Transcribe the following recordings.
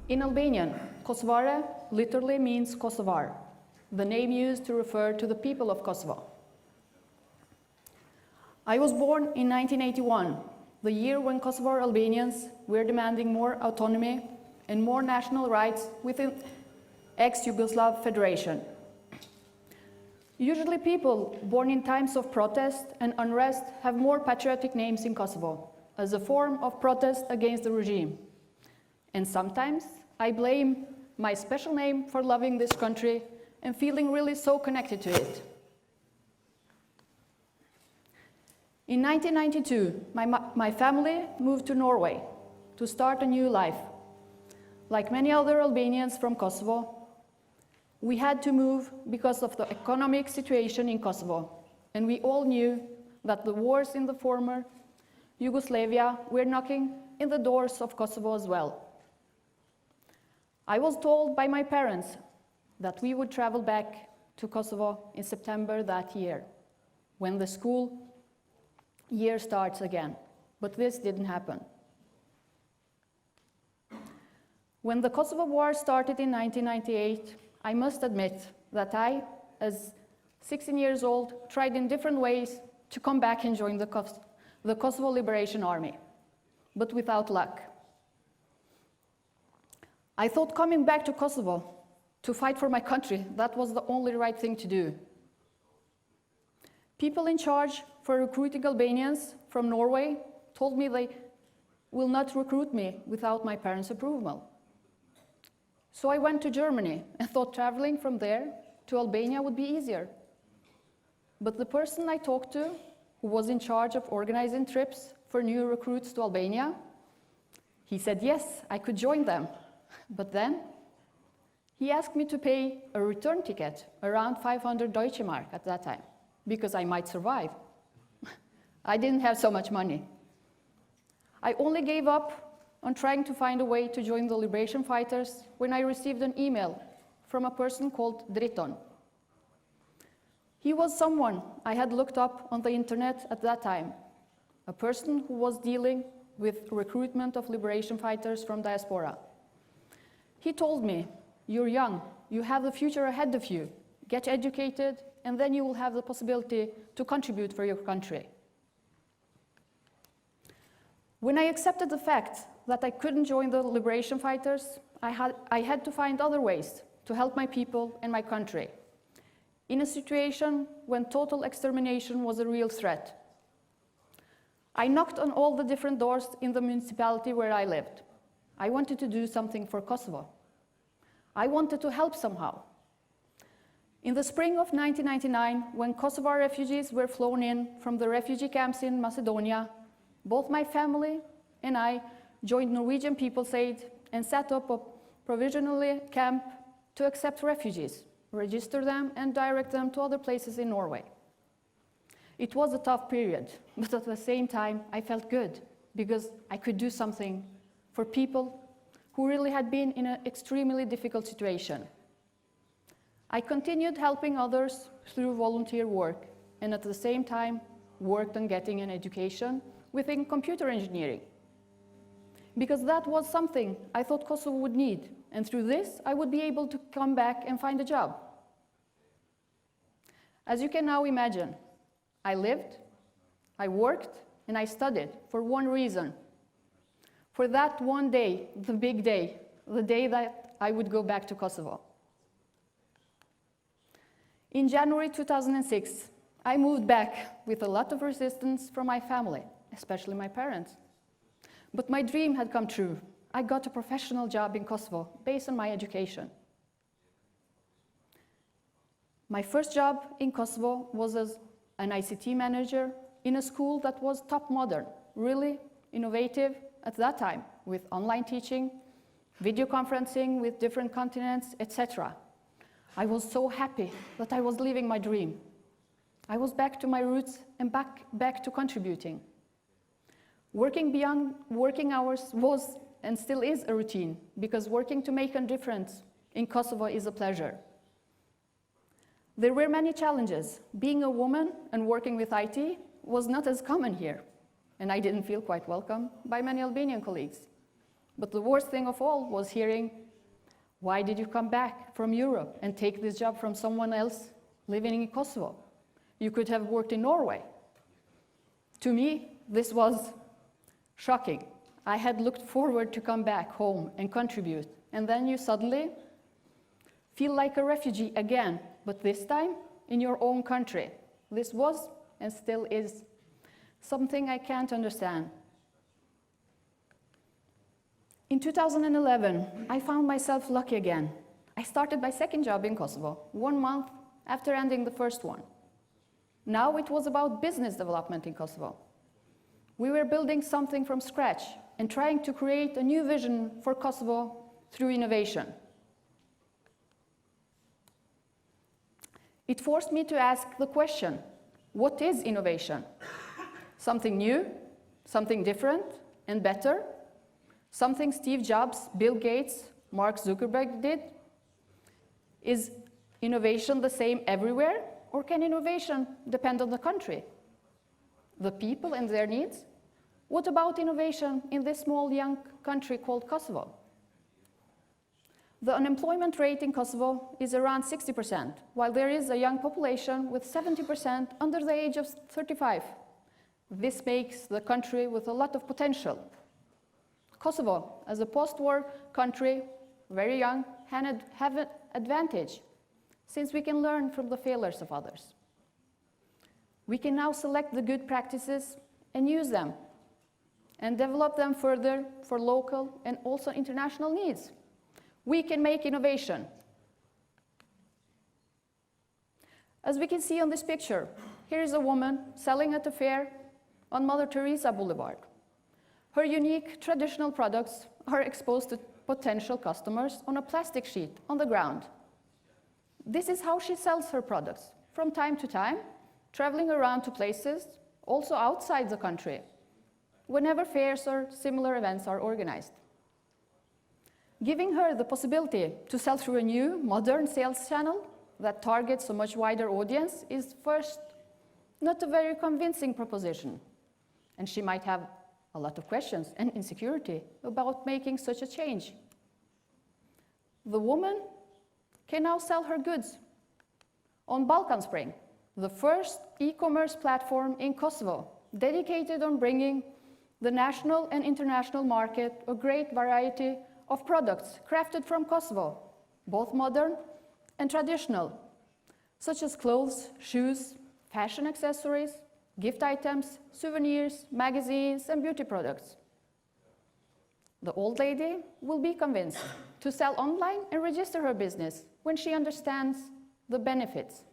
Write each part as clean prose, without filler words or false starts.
In Albanian, Kosovare literally means Kosovar, the name used to refer to the people of Kosovo. I was born in 1981, the year when Kosovar Albanians were demanding more autonomy and more national rights within ex-Yugoslav Federation. Usually people born in times of protest and unrest have more patriotic names in Kosovo as a form of protest against the regime. And sometimes I blame my special name for loving this country and feeling really so connected to it. In 1992, my family moved to Norway to start a new life. Like many other Albanians from Kosovo, we had to move because of the economic situation in Kosovo, and we all knew that the wars in the former Yugoslavia were knocking in the doors of Kosovo as well. I was told by my parents that we would travel back to Kosovo in September that year, when the school year starts again, but this didn't happen. When the Kosovo War started in 1998, I must admit that I, as 16 years old, tried in different ways to come back and join the Kosovo Liberation Army, but without luck. I thought coming back to Kosovo to fight for my country, that was the only right thing to do. People in charge for recruiting Albanians from Norway told me they will not recruit me without my parents' approval. So I went to Germany and thought traveling from there to Albania would be easier. But the person I talked to, who was in charge of organizing trips for new recruits to Albania, he said yes, I could join them. But then he asked me to pay a return ticket, around 500 Deutsche Mark at that time, because I might survive. I didn't have so much money. I only gave up on trying to find a way to join the liberation fighters when I received an email from a person called Driton. He was someone I had looked up on the internet at that time, a person who was dealing with recruitment of liberation fighters from diaspora. He told me, "You're young, you have the future ahead of you, get educated, and then you will have the possibility to contribute for your country." When I accepted the fact that I couldn't join the liberation fighters, I had to find other ways to help my people and my country, in a situation when total extermination was a real threat. I knocked on all the different doors in the municipality where I lived. I wanted to do something for Kosovo. I wanted to help somehow. In the spring of 1999, when Kosovar refugees were flown in from the refugee camps in Macedonia, both my family and I joined Norwegian People's Aid and set up a provisional camp to accept refugees, register them, and direct them to other places in Norway. It was a tough period, but at the same time, I felt good because I could do something for people who really had been in an extremely difficult situation. I continued helping others through volunteer work, and at the same time, worked on getting an education within computer engineering, because that was something I thought Kosovo would need, and through this, I would be able to come back and find a job. As you can now imagine, I lived, I worked, and I studied for one reason. For that one day, the big day, the day that I would go back to Kosovo. In January 2006, I moved back with a lot of resistance from my family, especially my parents. But my dream had come true. I got a professional job in Kosovo based on my education. My first job in Kosovo was as an ICT manager in a school that was top modern, really innovative at that time, with online teaching, video conferencing with different continents, etc. I was so happy that I was living my dream. I was back to my roots and back to contributing. Working beyond working hours was and still is a routine, because working to make a difference in Kosovo is a pleasure. There were many challenges. Being a woman and working with IT was not as common here, and I didn't feel quite welcome by many Albanian colleagues. But the worst thing of all was hearing, why did you come back from Europe and take this job from someone else living in Kosovo? You could have worked in Norway. To me, this was shocking. I had looked forward to come back home and contribute, and then you suddenly feel like a refugee again, but this time in your own country. This was, and still is, something I can't understand. In 2011, I found myself lucky again. I started my second job in Kosovo, 1 month after ending the first one. Now it was about business development in Kosovo. We were building something from scratch and trying to create a new vision for Kosovo through innovation. It forced me to ask the question, what is innovation? Something new, something different and better? Something Steve Jobs, Bill Gates, Mark Zuckerberg did? Is innovation the same everywhere, or can innovation depend on the country, the people and their needs? What about innovation in this small young country called Kosovo? The unemployment rate in Kosovo is around 60%, while there is a young population with 70% under the age of 35. This makes the country with a lot of potential. Kosovo, as a post-war country, very young, have an advantage, since we can learn from the failures of others. We can now select the good practices and use them, and develop them further for local and also international needs. We can make innovation. As we can see on this picture, here is a woman selling at a fair on Mother Teresa Boulevard. Her unique traditional products are exposed to potential customers on a plastic sheet on the ground. This is how she sells her products, from time to time, traveling around to places, also outside the country, whenever fairs or similar events are organized. Giving her the possibility to sell through a new, modern sales channel that targets a much wider audience is first not a very convincing proposition, and she might have a lot of questions and insecurity about making such a change. The woman can now sell her goods on Balkan Spring, the first e-commerce platform in Kosovo dedicated on bringing the national and international market a great variety of products crafted from Kosovo, both modern and traditional, such as clothes, shoes, fashion accessories, gift items, souvenirs, magazines, and beauty products. The old lady will be convinced to sell online and register her business when she understands the benefits.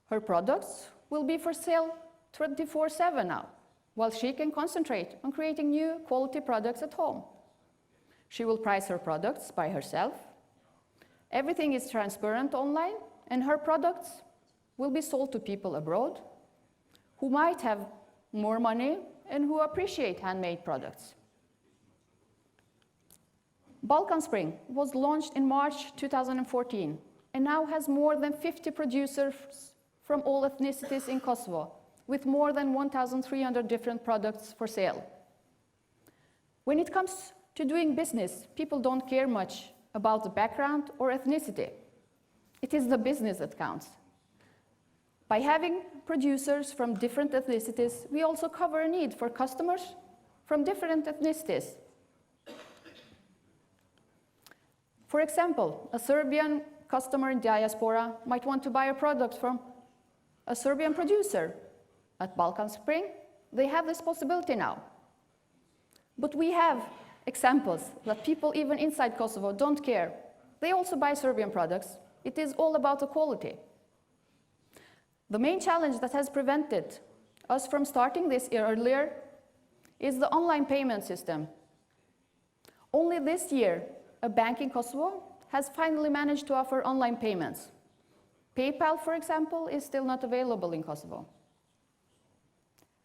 Her products will be for sale 24/7 now, while she can concentrate on creating new quality products at home. She will price her products by herself. Everything is transparent online, and her products will be sold to people abroad who might have more money and who appreciate handmade products. Balkan Spring was launched in March 2014 and now has more than 50 producers from all ethnicities in Kosovo, with more than 1,300 different products for sale. When it comes to doing business, people don't care much about the background or ethnicity. It is the business that counts. By having producers from different ethnicities, we also cover a need for customers from different ethnicities. For example, a Serbian customer in diaspora might want to buy a product from a Serbian producer. At Balkan Spring, they have this possibility now. But we have examples that people even inside Kosovo don't care. They also buy Serbian products. It is all about the quality. The main challenge that has prevented us from starting this earlier is the online payment system. Only this year, a bank in Kosovo has finally managed to offer online payments. PayPal, for example, is still not available in Kosovo.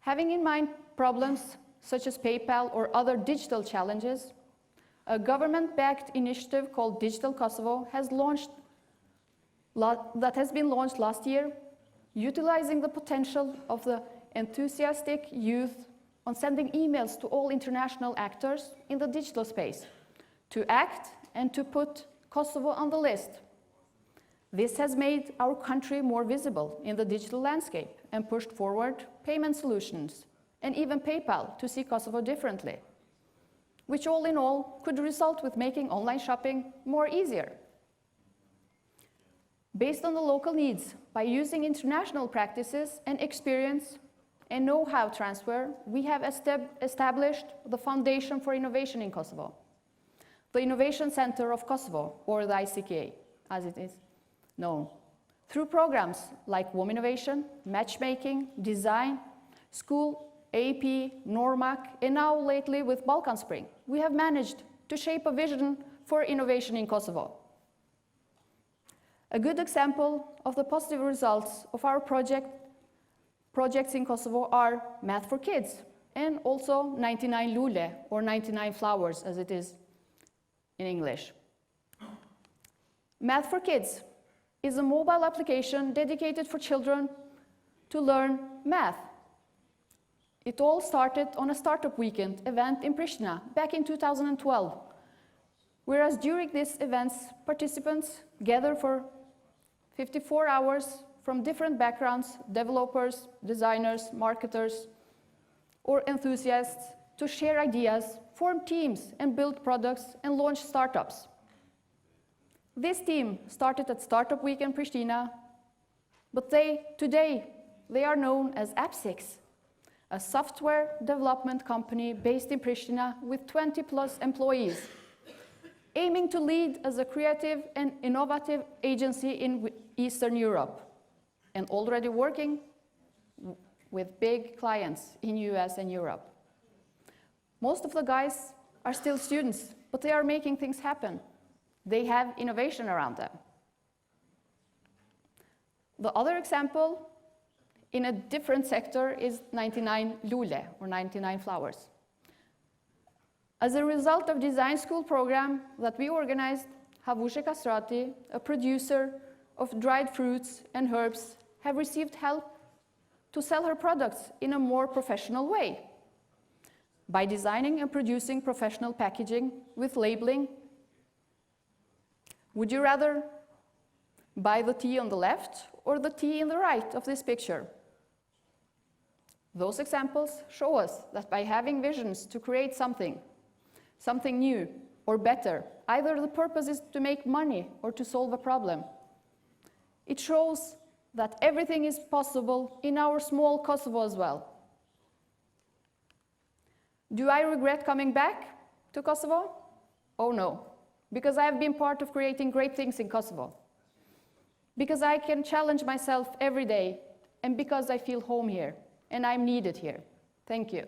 Having in mind problems such as PayPal or other digital challenges, a government-backed initiative called Digital Kosovo has been launched last year, utilizing the potential of the enthusiastic youth on sending emails to all international actors in the digital space to act and to put Kosovo on the list. This has made our country more visible in the digital landscape and pushed forward payment solutions and even PayPal to see Kosovo differently, which all in all could result with making online shopping more easier. Based on the local needs, by using international practices and experience and know-how transfer, we have established the Foundation for Innovation in Kosovo, the Innovation Center of Kosovo, or the ICT, as it is known, through programs like Women Innovation, Matchmaking, Design, School, AP, Normac, and now lately with Balkan Spring. We have managed to shape a vision for innovation in Kosovo. A good example of the positive results of our projects in Kosovo are Math for Kids and also 99 Lule, or 99 Flowers as it is in English. Math for Kids is a mobile application dedicated for children to learn math. It all started on a startup weekend event in Pristina back in 2012, whereas during these events, participants gather for 54 hours from different backgrounds, developers, designers, marketers, or enthusiasts to share ideas, form teams, and build products and launch startups. This team started at Startup Week in Pristina, but today they are known as App6, a software development company based in Pristina with 20+ employees, aiming to lead as a creative and innovative agency in Eastern Europe, and already working with big clients in US and Europe. Most of the guys are still students, but they are making things happen. They have innovation around them. The other example in a different sector is 99 Lule, or 99 Flowers. As a result of design school program that we organized, Kosovare Krasniqi, a producer of dried fruits and herbs, have received help to sell her products in a more professional way by designing and producing professional packaging with labeling. Would you rather buy the tea on the left or the tea in the right of this picture? Those examples show us that by having visions to create something new or better, either the purpose is to make money or to solve a problem. It shows that everything is possible in our small Kosovo as well. Do I regret coming back to Kosovo? Oh no, because I have been part of creating great things in Kosovo. Because I can challenge myself every day, and because I feel home here, and I'm needed here. Thank you.